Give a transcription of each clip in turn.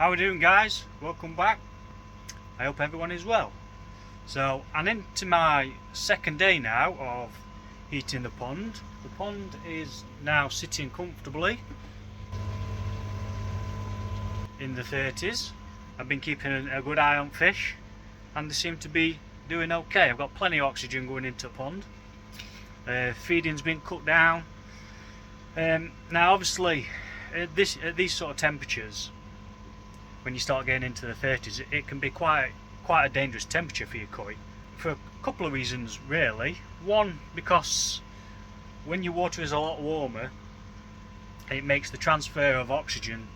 How are we doing, guys? Welcome back. I hope everyone is well. So I'm into my second day now of heating the pond. The pond is now sitting comfortably in the 30s. I've been keeping a good eye on fish and they seem to be doing okay. I've got plenty of oxygen going into the pond. Feeding's been cut down. Now obviously at these sort of temperatures, when you start getting into the 30s, it can be quite a dangerous temperature for your koi for a couple of reasons really. One, because when your water is a lot warmer, it makes the transfer of oxygen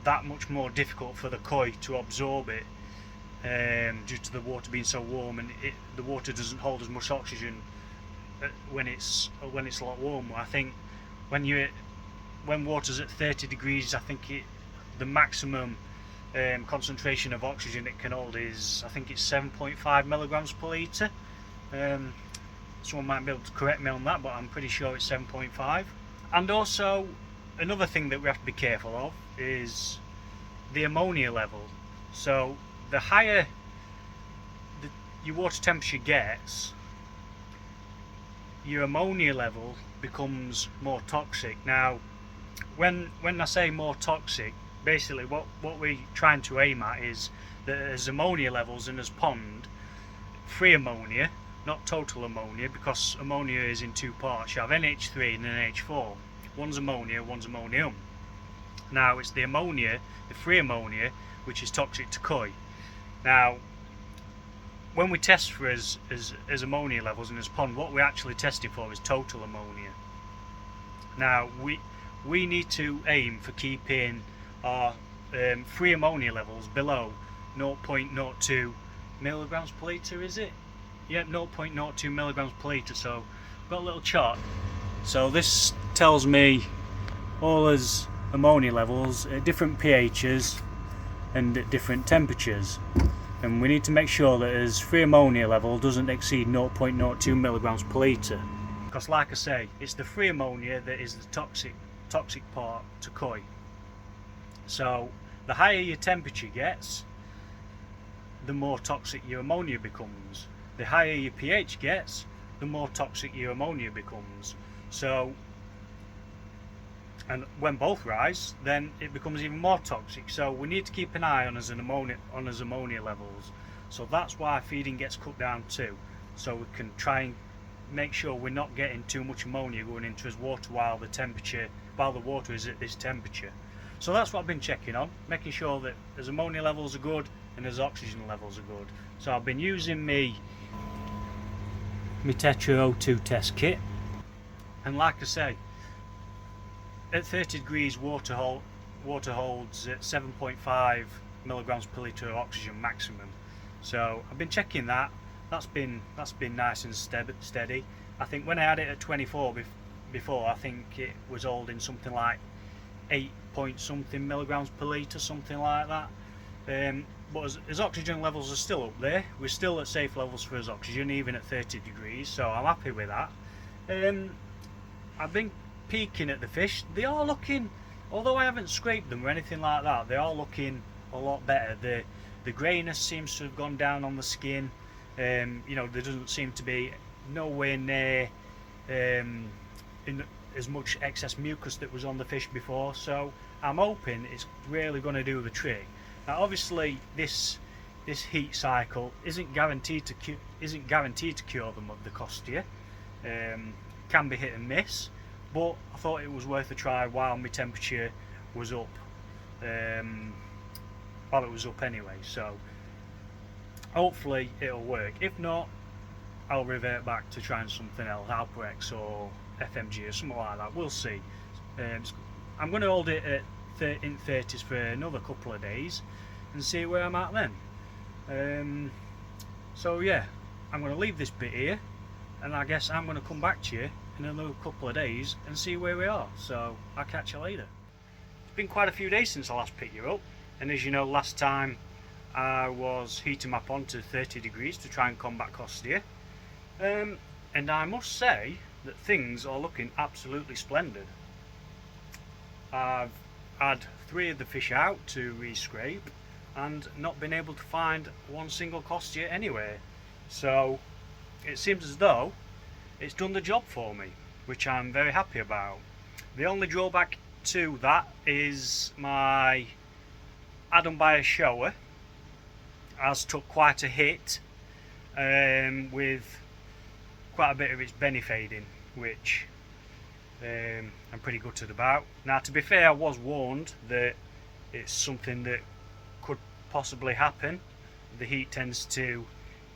that much more difficult for the koi to absorb it, due to the water being so warm, and the water doesn't hold as much oxygen when it's a lot warmer. I think when water's at 30 degrees, I think the maximum concentration of oxygen it can hold is, I think it's 7.5 milligrams per litre. Someone might be able to correct me on that, but I'm pretty sure it's 7.5. And also another thing that we have to be careful of is the ammonia level. So the higher your water temperature gets, your ammonia level becomes more toxic. Now when I say more toxic, basically what we're trying to aim at is that as ammonia levels in this pond, free ammonia, not total ammonia, because ammonia is in two parts. You have NH3 and NH4. One's ammonia, one's ammonium. Now it's the ammonia, the free ammonia, which is toxic to koi. Now when we test for as ammonia levels in this pond, what we're actually testing for is total ammonia. Now we need to aim for keeping our free ammonia levels below 0.02 milligrams per litre, is it? Yep, 0.02 milligrams per litre. So I've got a little chart. So this tells me all as ammonia levels at different pHs and at different temperatures, and we need to make sure that as free ammonia level doesn't exceed 0.02 milligrams per litre, because like I say, it's the free ammonia that is the toxic part to koi. So the higher your temperature gets, the more toxic your ammonia becomes. The higher your pH gets, the more toxic your ammonia becomes. So, and when both rise, then it becomes even more toxic. So we need to keep an eye on his ammonia levels. So that's why feeding gets cut down too. So we can try and make sure we're not getting too much ammonia going into his water while the water is at this temperature. So that's what I've been checking on, making sure that his ammonia levels are good and his oxygen levels are good. So I've been using my Tetra O2 test kit, and like I say, at 30 degrees water holds at 7.5 milligrams per litre of oxygen maximum. So I've been checking that. That's been nice and steady. I think when I had it at 24 before, I think it was holding something like 8 point something milligrams per litre, something like that. But his oxygen levels are still up there. We're still at safe levels for his oxygen, even at 30 degrees, so I'm happy with that. I've been peeking at the fish. They are looking, although I haven't scraped them or anything like that, they are looking a lot better. The greyness seems to have gone down on the skin. You know, there doesn't seem to be nowhere near in as much excess mucus that was on the fish before, so I'm hoping it's really going to do the trick. Now obviously this heat cycle isn't guaranteed to cure them of the Costia. Can be hit and miss, but I thought it was worth a try while my temperature was up, while it was up anyway. So hopefully it'll work. If not, I'll revert back to trying something else, Alperex or FMG or something like that. We'll see. I'm going to hold it at in 30s for another couple of days and see where I'm at then. So yeah, I'm going to leave this bit here, and I guess I'm going to come back to you in another couple of days and see where we are. So I'll catch you later. It's been quite a few days since I last picked you up, and as you know, last time I was heating my pond to 30 degrees to try and combat Costia, and I must say that things are looking absolutely splendid. I've had 3 of the fish out to re-scrape and not been able to find one single Costia anywhere. So it seems as though it's done the job for me, which I'm very happy about. The only drawback to that is my add-on by a shower has took quite a hit, with quite a bit of its benny fading, which I'm pretty gutted about. Now, to be fair, I was warned that it's something that could possibly happen. The heat tends to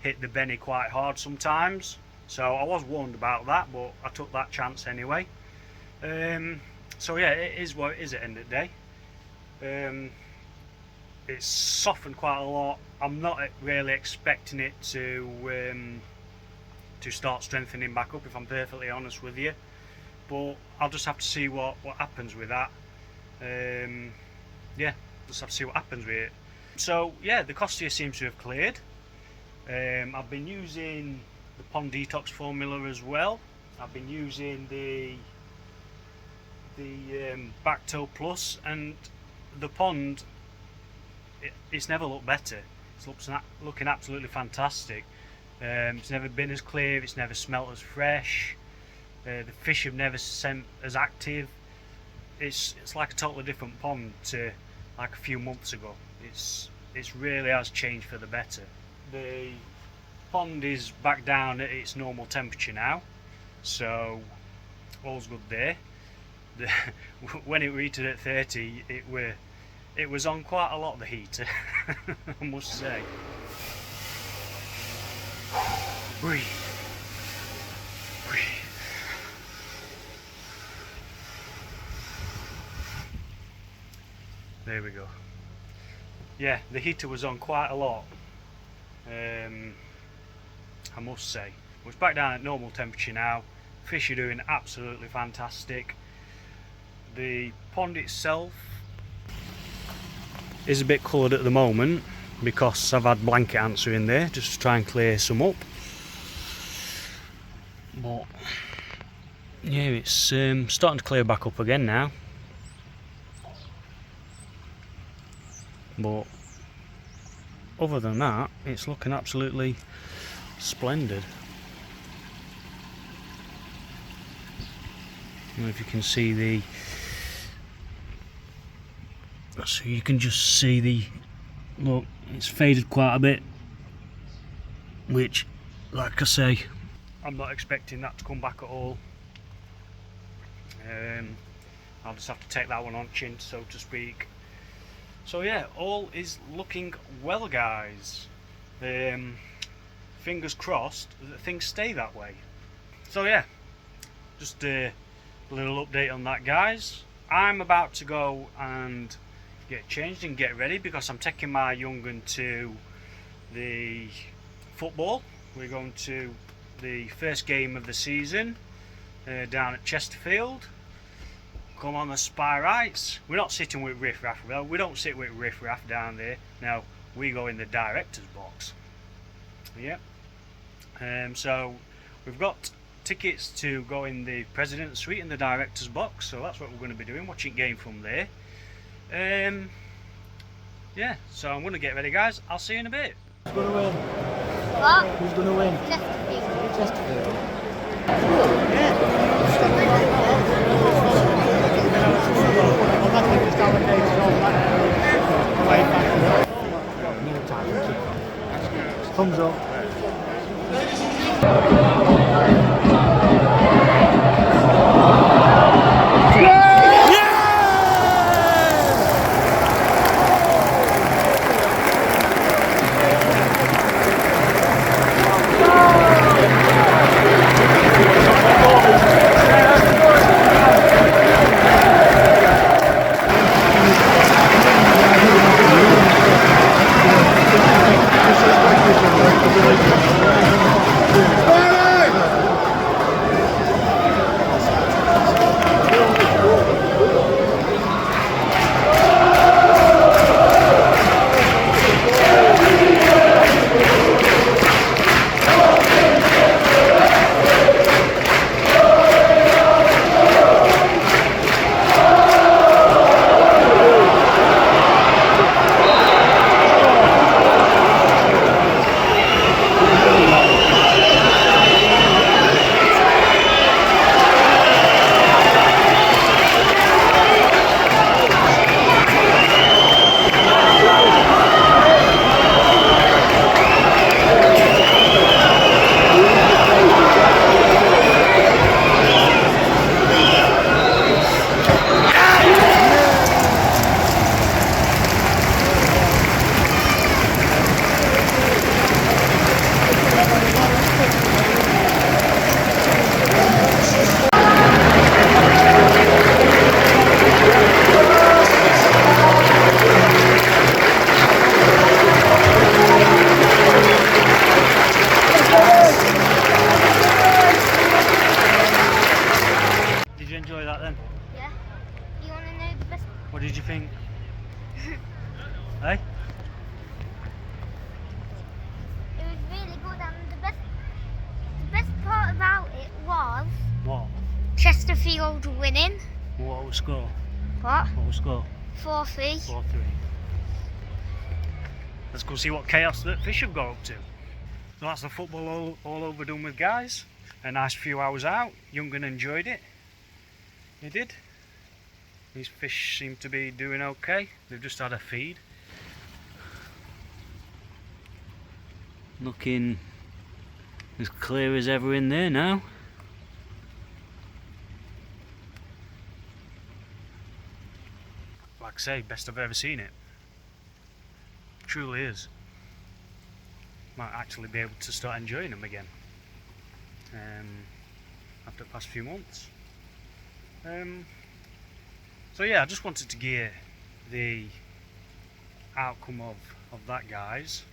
hit the benny quite hard sometimes, so I was warned about that, but I took that chance anyway. So yeah, it is what it is at the end of the day. It's softened quite a lot. I'm not really expecting it to start strengthening back up, if I'm perfectly honest with you, but I'll just have to see what happens with that. Yeah, just have to see what happens with it. So yeah, the Costia seems to have cleared. I've been using the pond detox formula as well. I've been using the Bacto Plus, and the pond, it's never looked better. It's looking absolutely fantastic. It's never been as clear, it's never smelt as fresh. The fish have never seemed as active. It's like a totally different pond to like a few months ago. It's really has changed for the better. The pond is back down at its normal temperature now, so all's good there. When it reached at 30, it was on quite a lot, the heater, I must say. Breathe. Breathe. There we go. Yeah, the heater was on quite a lot, I must say. It's back down at normal temperature now. Fish are doing absolutely fantastic. The pond itself is a bit coloured at the moment because I've had blanket answer in there just to try and clear some up. But yeah, it's starting to clear back up again now. But other than that, it's looking absolutely splendid. I don't know if you can see the, so you can just see the, look, it's faded quite a bit, which, like I say, I'm not expecting that to come back at all. I'll just have to take that one on chin, so to speak. So yeah, all is looking well, guys. Fingers crossed that things stay that way. So yeah, just a little update on that, guys. I'm about to go and get changed and get ready because I'm taking my young un to the football. We're going to the first game of the season down at Chesterfield. Come on the spy rights. We're not sitting with Riff Raff. Well, we don't sit with Riff Raff down there. Now we go in the director's box. Yep. So we've got tickets to go in the president's suite in the director's box. So that's what we're going to be doing, watching game from there. Yeah. So I'm going to get ready, guys. I'll see you in a bit. Who's going to win? What? Who's going to win? Chesterfield. Chesterfield. Thumbs up. winning. What was score? What? What was score? 4-3. 4-3. Let's go see what chaos that fish have got up to. So that's the football all over done with, guys. A nice few hours out. Young'un enjoyed it. He did. These fish seem to be doing okay. They've just had a feed. Looking as clear as ever in there now. Like I say, best I've ever seen it. Truly is. Might actually be able to start enjoying them again after the past few months. So yeah, I just wanted to gear the outcome of that, guys.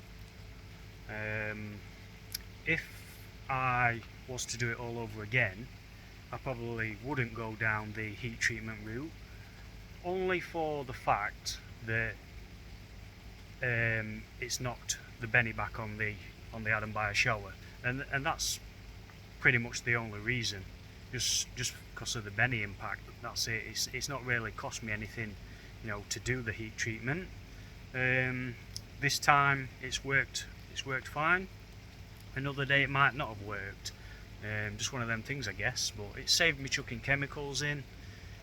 If I was to do it all over again, I probably wouldn't go down the heat treatment route, only for the fact that it's knocked the Benny back on the Adam by a shower, and that's pretty much the only reason. Just because of the Benny impact. That's it. It's not really cost me anything, to do the heat treatment. This time it's worked fine. Another day it might not have worked. Just one of them things, I guess. But it saved me chucking chemicals in.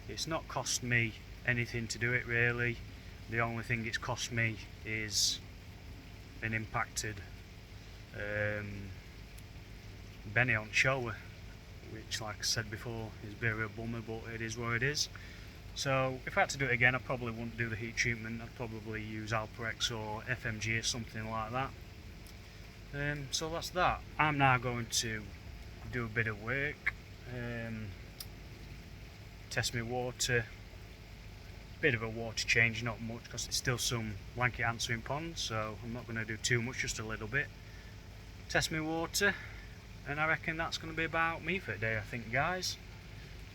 It's not cost me anything to do it, really. The only thing it's cost me is an impacted Benny on shower, which, like I said before, is a bit of a bummer, but it is what it is. So if I had to do it again, I probably wouldn't do the heat treatment. I'd probably use Alperex or FMG or something like that. So that's that. I'm now going to do a bit of work, test my water, bit of a water change, not much, because it's still some blanket answering ponds, so I'm not going to do too much, just a little bit. Test my water, and I reckon that's going to be about me for today, I think, guys.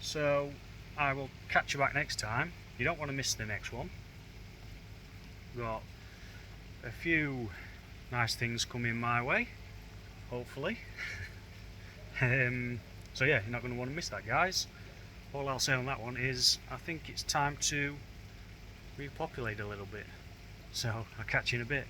So I will catch you back next time. You don't want to miss the next one. Got a few nice things coming my way, hopefully. So yeah, you're not going to want to miss that, guys. All I'll say on that one is I think it's time to repopulate a little bit. So I'll catch you in a bit.